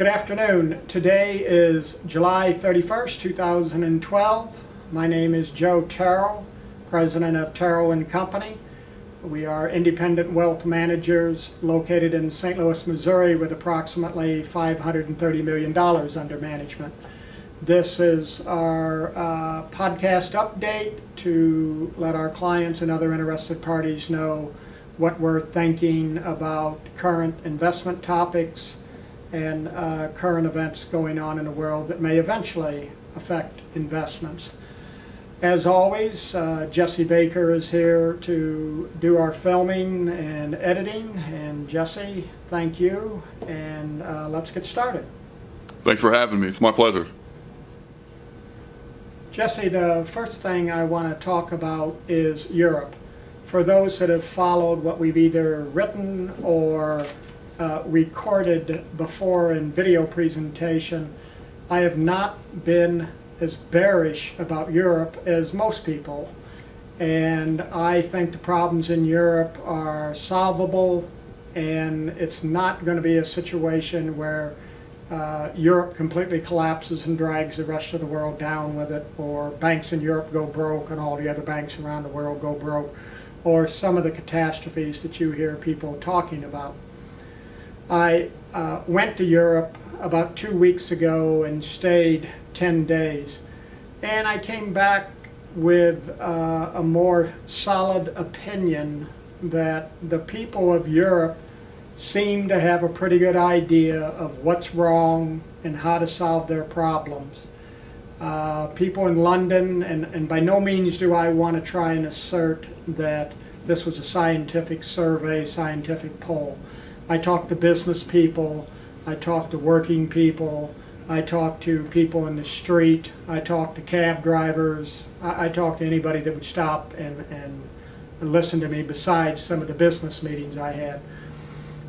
Good afternoon. Today is July 31st, 2012. My name is Joe Terril, President of Terril and Company. We are independent wealth managers located in St. Louis, Missouri with approximately $530 million under management. This is our podcast update to let our clients and other interested parties know what we're thinking about current investment topics and current events going on in the world that may eventually affect investments. As always, Jesse Baker is here to do our filming and editing. And Jesse, thank you, and let's get started. Thanks for having me. It's my pleasure. Jesse, the first thing I want to talk about is Europe. For those that have followed what we've either written or recorded before in video presentation, I have not been as bearish about Europe as most people, and I think the problems in Europe are solvable, and it's not going to be a situation where Europe completely collapses and drags the rest of the world down with it, or banks in Europe go broke and all the other banks around the world go broke, or some of the catastrophes that you hear people talking about. I went to Europe about 2 weeks ago and stayed 10 days, and I came back with a more solid opinion that the people of Europe seem to have a pretty good idea of what's wrong and how to solve their problems. People in London, and by no means do I want to try and assert that this was a scientific survey, scientific poll. I talked to business people, I talked to working people, I talked to people in the street, I talked to cab drivers, I talked to anybody that would stop and listen to me besides some of the business meetings I had.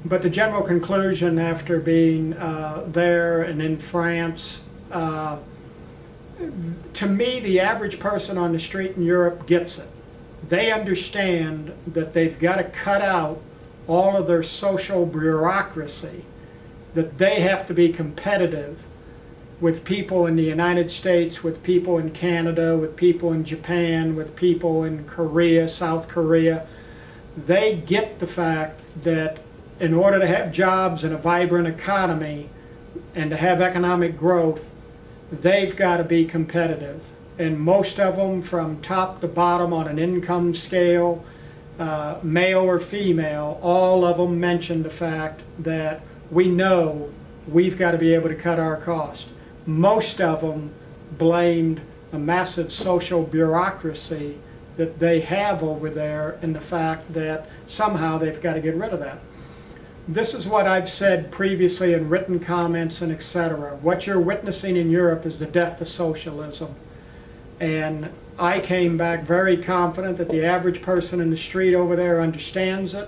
But the general conclusion after being there and in France, to me, the average person on the street in Europe gets it. They understand that they've got to cut out all of their social bureaucracy, that they have to be competitive with people in the United States, with people in Canada, with people in Japan, with people in Korea, South Korea. They get the fact that in order to have jobs and a vibrant economy and to have economic growth, they've got to be competitive. And most of them, from top to bottom on an income scale, male or female, all of them mention the fact that we know we've got to be able to cut our cost. Most of them blamed the massive social bureaucracy that they have over there and the fact that somehow they've got to get rid of that. This is what I've said previously in written comments and etc. What you're witnessing in Europe is the death of socialism. And I came back very confident that the average person in the street over there understands it,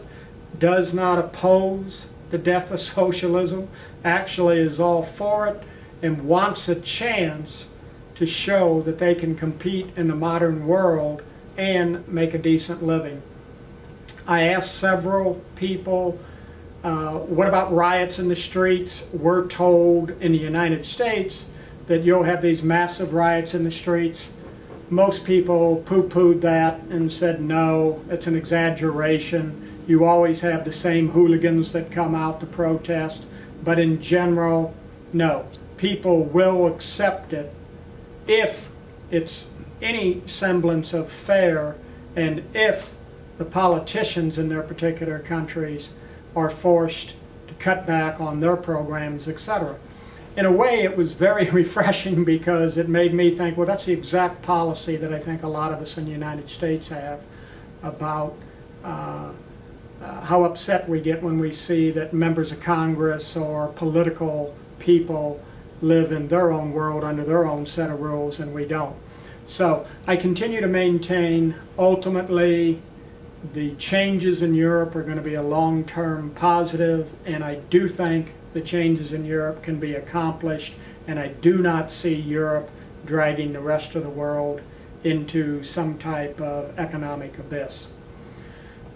does not oppose the death of socialism, actually is all for it, and wants a chance to show that they can compete in the modern world and make a decent living. I asked several people, what about riots in the streets? We're told in the United States that you'll have these massive riots in the streets. Most people poo-pooed that and said, no, it's an exaggeration. You always have the same hooligans that come out to protest. But in general, no. People will accept it if it's any semblance of fair and if the politicians in their particular countries are forced to cut back on their programs, etc. In a way, it was very refreshing because it made me think, well, that's the exact policy that I think a lot of us in the United States have about how upset we get when we see that members of Congress or political people live in their own world under their own set of rules and we don't. So I continue to maintain ultimately the changes in Europe are going to be a long-term positive, and I do think the changes in Europe can be accomplished, and I do not see Europe dragging the rest of the world into some type of economic abyss.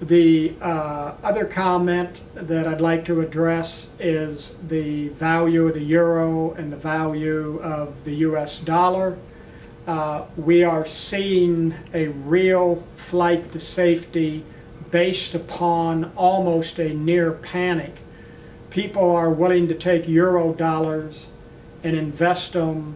The other comment that I'd like to address is the value of the euro and the value of the US dollar. We are seeing a real flight to safety based upon almost a near panic. People are willing to take euro dollars and invest them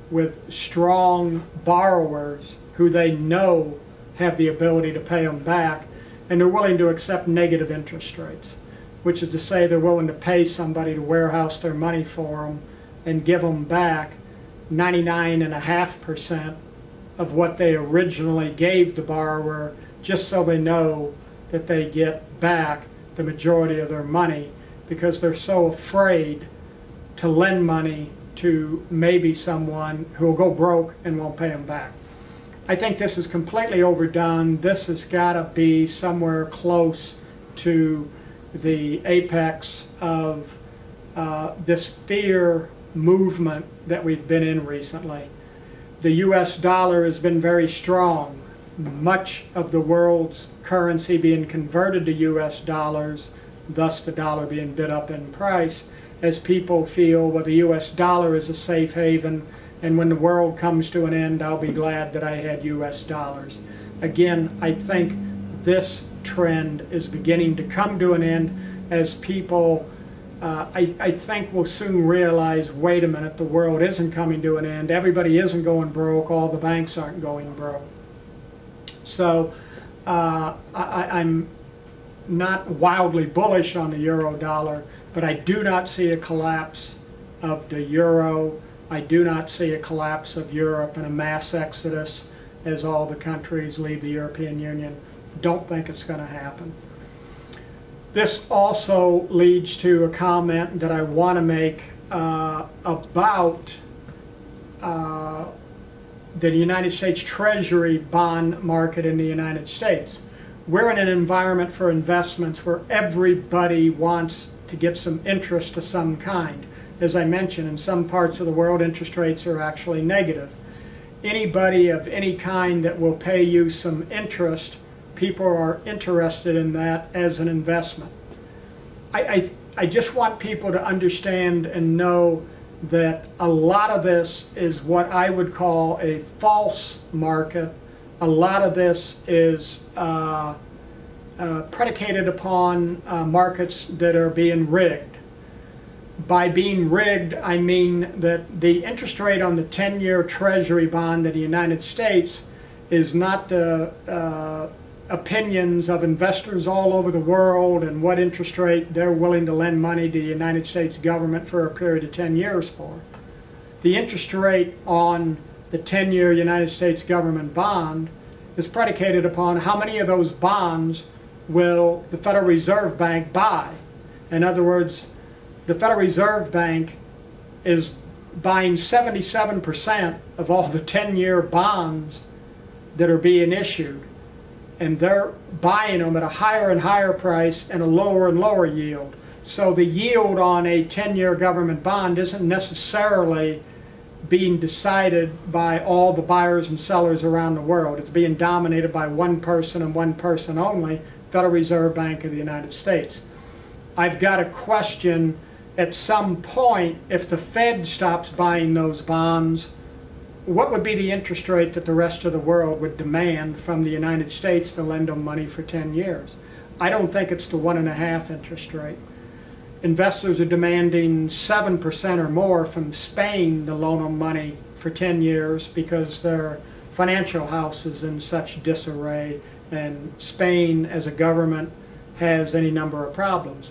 with strong borrowers who they know have the ability to pay them back, and they're willing to accept negative interest rates, which is to say they're willing to pay somebody to warehouse their money for them and give them back 99.5% of what they originally gave the borrower, just so they know that they get back the majority of their money, because they're so afraid to lend money to maybe someone who will go broke and won't pay them back. I think this is completely overdone. This has got to be somewhere close to the apex of this fear movement that we've been in recently. The US dollar has been very strong. Much of the world's currency being converted to US dollars, thus the dollar being bid up in price, as people feel, well, the US dollar is a safe haven, and when the world comes to an end, I'll be glad that I had US dollars. Again, I think this trend is beginning to come to an end as people, I think, will soon realize, wait a minute, the world isn't coming to an end. Everybody isn't going broke. All the banks aren't going broke. So I'm not wildly bullish on the euro dollar, but I do not see a collapse of the euro. I do not see a collapse of Europe and a mass exodus as all the countries leave the European Union. Don't think it's going to happen. This also leads to a comment that I want to make about the United States Treasury bond market in the United States. We're in an environment for investments where everybody wants to get some interest of some kind. As I mentioned, in some parts of the world, interest rates are actually negative. Anybody of any kind that will pay you some interest, people are interested in that as an investment. I just want people to understand and know that a lot of this is what I would call a false market. A lot of this is predicated upon markets that are being rigged. By being rigged, I mean that the interest rate on the 10-year Treasury bond of the United States is not the opinions of investors all over the world and what interest rate they're willing to lend money to the United States government for a period of 10 years for. The interest rate on the 10-year United States government bond is predicated upon how many of those bonds will the Federal Reserve Bank buy. In other words, the Federal Reserve Bank is buying 77% of all the 10-year bonds that are being issued, and they're buying them at a higher and higher price and a lower and lower yield. So the yield on a 10-year government bond isn't necessarily being decided by all the buyers and sellers around the world. It's being dominated by one person and one person only, Federal Reserve Bank of the United States. I've got a question. At some point, if the Fed stops buying those bonds, what would be the interest rate that the rest of the world would demand from the United States to lend them money for 10 years? I don't think it's the 1.5% interest rate. Investors are demanding 7% or more from Spain to loan them money for 10 years because their financial house is in such disarray, and Spain as a government has any number of problems.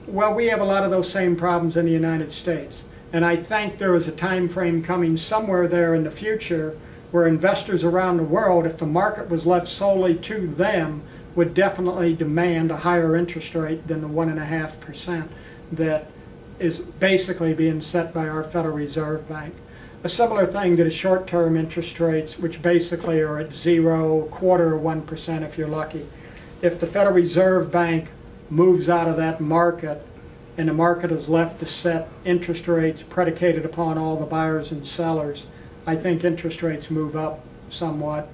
Well, we have a lot of those same problems in the United States. And I think there is a time frame coming somewhere there in the future where investors around the world, if the market was left solely to them, would definitely demand a higher interest rate than the 1.5% that is basically being set by our Federal Reserve Bank. A similar thing to the short-term interest rates, which basically are at 0, quarter of 1% if you're lucky. If the Federal Reserve Bank moves out of that market and the market is left to set interest rates predicated upon all the buyers and sellers, I think interest rates move up somewhat,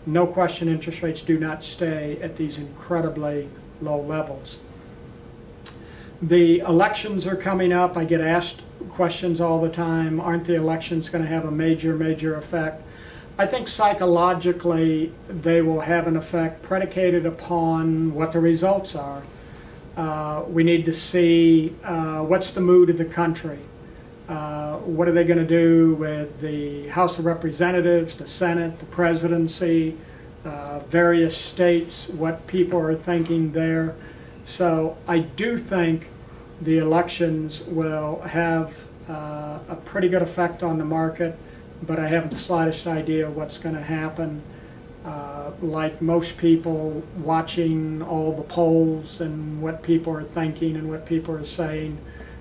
no question interest rates do not stay at these incredibly low levels. The elections are coming up. I get asked questions all the time. Aren't the elections going to have a major effect? I think psychologically they will have an effect predicated upon what the results are. We need to see what's the mood of the country. What are they going to do with the House of Representatives, the Senate, the presidency, various states, what people are thinking there. So I do think the elections will have a pretty good effect on the market, but I haven't the slightest idea what's going to happen. Like most people, watching all the polls and what people are thinking and what people are saying,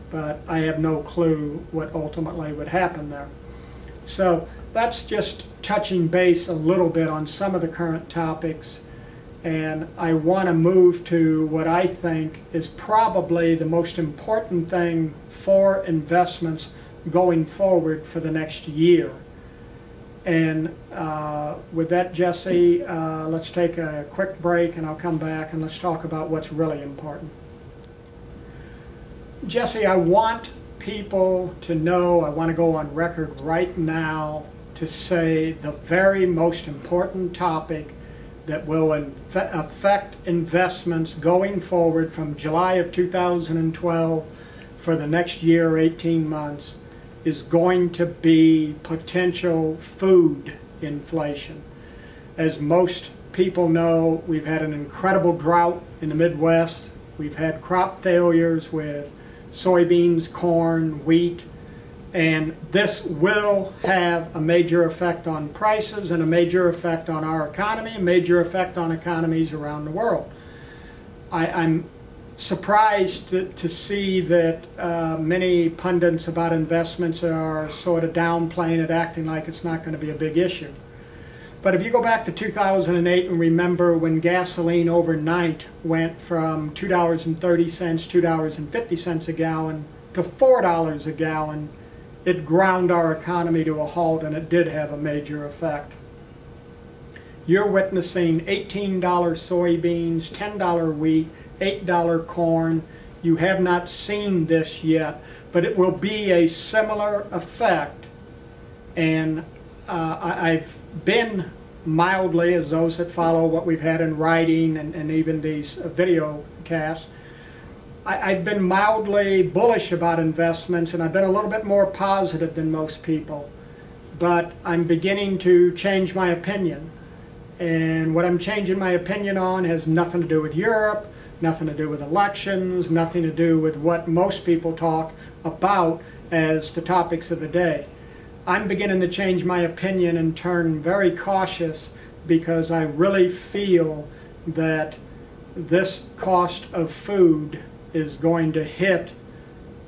but I have no clue what ultimately would happen there. So that's just touching base a little bit on some of the current topics, and I want to move to what I think is probably the most important thing for investments going forward for the next year. And with that, Jesse, let's take a quick break and I'll come back and let's talk about what's really important. Jesse, I want people to know, I want to go on record right now to say the very most important topic that will affect investments going forward from July of 2012 for the next year or 18 months is going to be potential food inflation. As most people know, we've had an incredible drought in the Midwest. We've had crop failures with soybeans, corn, wheat, and this will have a major effect on prices and a major effect on our economy, a major effect on economies around the world. I'm surprised to see that many pundits about investments are sort of downplaying it, acting like it's not going to be a big issue. But if you go back to 2008 and remember when gasoline overnight went from $2.30, $2.50 a gallon to $4 a gallon, it ground our economy to a halt, and it did have a major effect. You're witnessing $18 soybeans, $10 wheat, $8 corn. You have not seen this yet, but it will be a similar effect. And I've been mildly, as those that follow what we've had in writing and even these video casts, I've been mildly bullish about investments, and I've been a little bit more positive than most people. But I'm beginning to change my opinion. And what I'm changing my opinion on has nothing to do with Europe, nothing to do with elections, nothing to do with what most people talk about as the topics of the day. I'm beginning to change my opinion and turn very cautious because I really feel that this cost of food is going to hit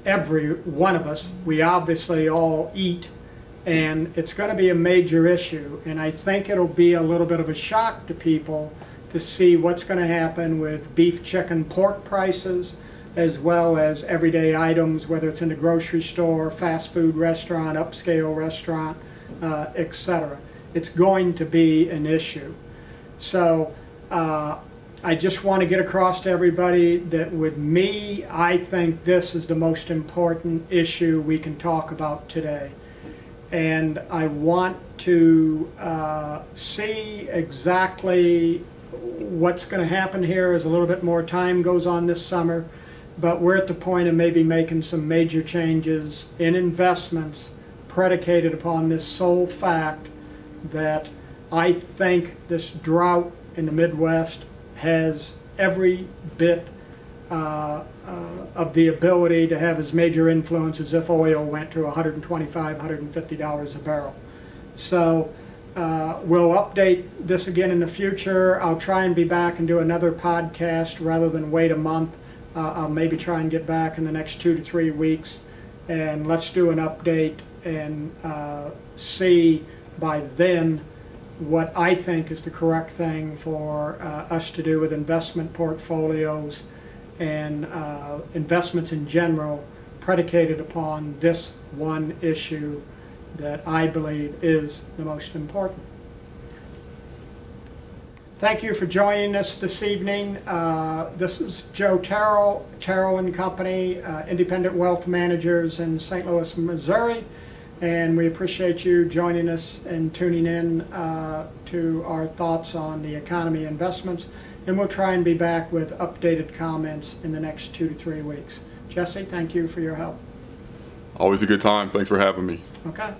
every one of us. We obviously all eat, and it's going to be a major issue, and I think it'll be a little bit of a shock to people to see what's going to happen with beef, chicken, pork prices, as well as everyday items, whether it's in the grocery store, fast food restaurant, upscale restaurant, etc. It's going to be an issue. So I just want to get across to everybody that with me, I think this is the most important issue we can talk about today. And I want to see exactly what's going to happen here as a little bit more time goes on this summer. But we're at the point of maybe making some major changes in investments predicated upon this sole fact that I think this drought in the Midwest has every bit of the ability to have as major influence as if oil went to $125, $150 a barrel. So we'll update this again in the future. I'll try and be back and do another podcast rather than wait a month. I'll maybe try and get back in the next 2 to 3 weeks, and let's do an update and see by then what I think is the correct thing for us to do with investment portfolios and investments in general predicated upon this one issue that I believe is the most important. Thank you for joining us this evening. This is Joe Terril, Terril and Company, independent wealth managers in St. Louis, Missouri. And we appreciate you joining us and tuning in to our thoughts on the economy investments. And we'll try and be back with updated comments in the next 2 to 3 weeks. Jesse, thank you for your help. Always a good time. Thanks for having me. Okay.